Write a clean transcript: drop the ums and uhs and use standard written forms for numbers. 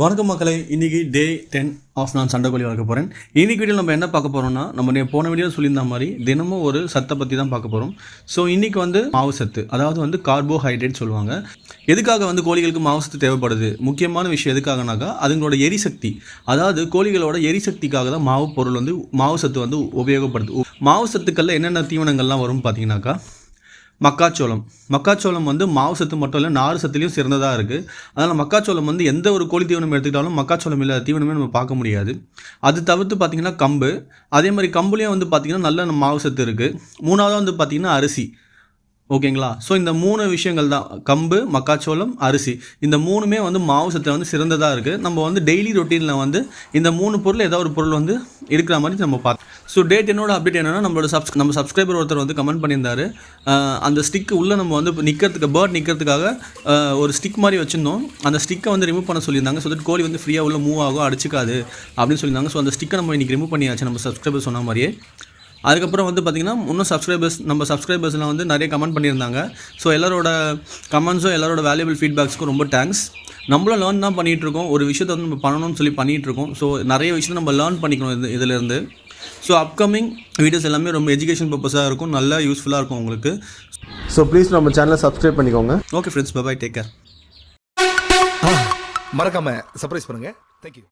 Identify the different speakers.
Speaker 1: வணக்கம் மக்களே, இன்றைக்கி டே 10 ஆஃப் நான் சண்டைக்கோழி வளர்க்க போகிறேன். இன்றைக்கி வீடியோ நம்ம என்ன பார்க்க போகிறோம்னா, நம்ம போன வீடியோ சொல்லியிருந்த மாதிரி தினமும் ஒரு சத்தை பற்றி தான் பார்க்க போகிறோம். ஸோ இன்றைக்கி மாவு சத்து, அதாவது கார்போஹைட்ரேட் சொல்லுவாங்க. எதுக்காக கோழிகளுக்கு மாவு சத்து தேவைப்படுது? முக்கியமான விஷயம் எதுக்காகனாக்கா அதுங்களோட எரிசக்தி, அதாவது கோழிகளோட எரிசக்திக்காக தான் மாவு சத்து உபயோகப்படுது. மாவு சத்துக்களில் என்னென்ன தீவனங்கள்லாம் வரும் பார்த்தீங்கன்னாக்கா, மக்காச்சோளம் மாவு சத்து மட்டும் இல்லை, நார் சத்துலேயும் சிறந்ததாக இருக்குது. அதனால் மக்காச்சோளம் எந்த ஒரு கோழி தீவனம் எடுத்துக்கிட்டாலும் மக்காச்சோளம் இல்லாத தீவனமே நம்ம பார்க்க முடியாது. அது தவிர்த்து பார்த்திங்கன்னா கம்பு, அதே மாதிரி கம்புலேயும் பார்த்திங்கன்னா நல்ல மாவு சத்து இருக்குது. மூணாவது பார்த்திங்கன்னா அரிசி. ஓகேங்களா? ஸோ இந்த 3 விஷயங்கள் தான், கம்பு, மக்காச்சோளம், அரிசி. இந்த 3மே மாவு சத்தில் சிறந்ததாக இருக்குது. நம்ம டெய்லி ரொட்டீனில் இந்த 3 பொருள் ஏதாவது ஒரு பொருள் இருக்கிற மாதிரி நம்ம பார்த்தோம். ஸோ என்னோட அப்டேட் என்னென்னா, நம்ம சப்ஸ்கிரைபர் ஒருத்தர் கமெண்ட் பண்ணியிருந்தார். அந்த ஸ்டிக்கு உள்ளே நம்ம நிற்கிறதுக்கு, பேர்ட் நிற்கிறதுக்காக ஒரு ஸ்டிக் மாதிரி வச்சுருந்தோம். அந்த ஸ்டிக்கை ரிமூவ் பண்ண சொல்லியிருந்தாங்க. ஸோ கோழி ஃப்ரீயாக உள்ள மூவ் ஆகும், அடிச்சிக்காது அப்படின்னு சொல்லியிருந்தாங்க. ஸோ அந்த ஸ்டிக்கை நம்ம இன்றைக்கி ரிமூவ் பண்ணியாச்சு, நம்ம சப்ஸ்கிரைபர் சொன்ன மாதிரியே. அதுக்கப்புறம் பார்த்திங்கன்னா இன்னும் நம்ம சப்ஸ்கிரைபர்ஸ்லாம் நிறைய கமெண்ட் பண்ணியிருந்தாங்க. ஸோ எல்லாரோட கமெண்ட்ஸும் எல்லாரோட வேல்யூபிள் ஃபீட்பேக்ஸ்க்கும் ரொம்ப தேங்க்ஸ். நம்மளும் லேர்ன் தான் பண்ணிகிட்ருக்கோம், ஒரு விஷயத்தை நம்ம பண்ணணும்னு சொல்லி பண்ணிகிட்ருக்கோம். ஸோ நிறைய விஷயம் நம்ம லேர்ன் பண்ணிக்கணும் இதிலேருந்து. ஸோ அப்கமிங் வீடியோஸ் எல்லாமே ரொம்ப எஜுகேஷன் பர்பஸாக இருக்கும், நல்லா யூஸ்ஃபுல்லாக இருக்கும் உங்களுக்கு.
Speaker 2: ஸோ ப்ளீஸ் நம்ம சேனலை சப்ஸ்கிரைப் பண்ணிக்கோங்க.
Speaker 1: Okay friends, bye, take care.
Speaker 3: மறக்காம சர்ப்ரைஸ் பண்ணுங்கள். தேங்க்யூ.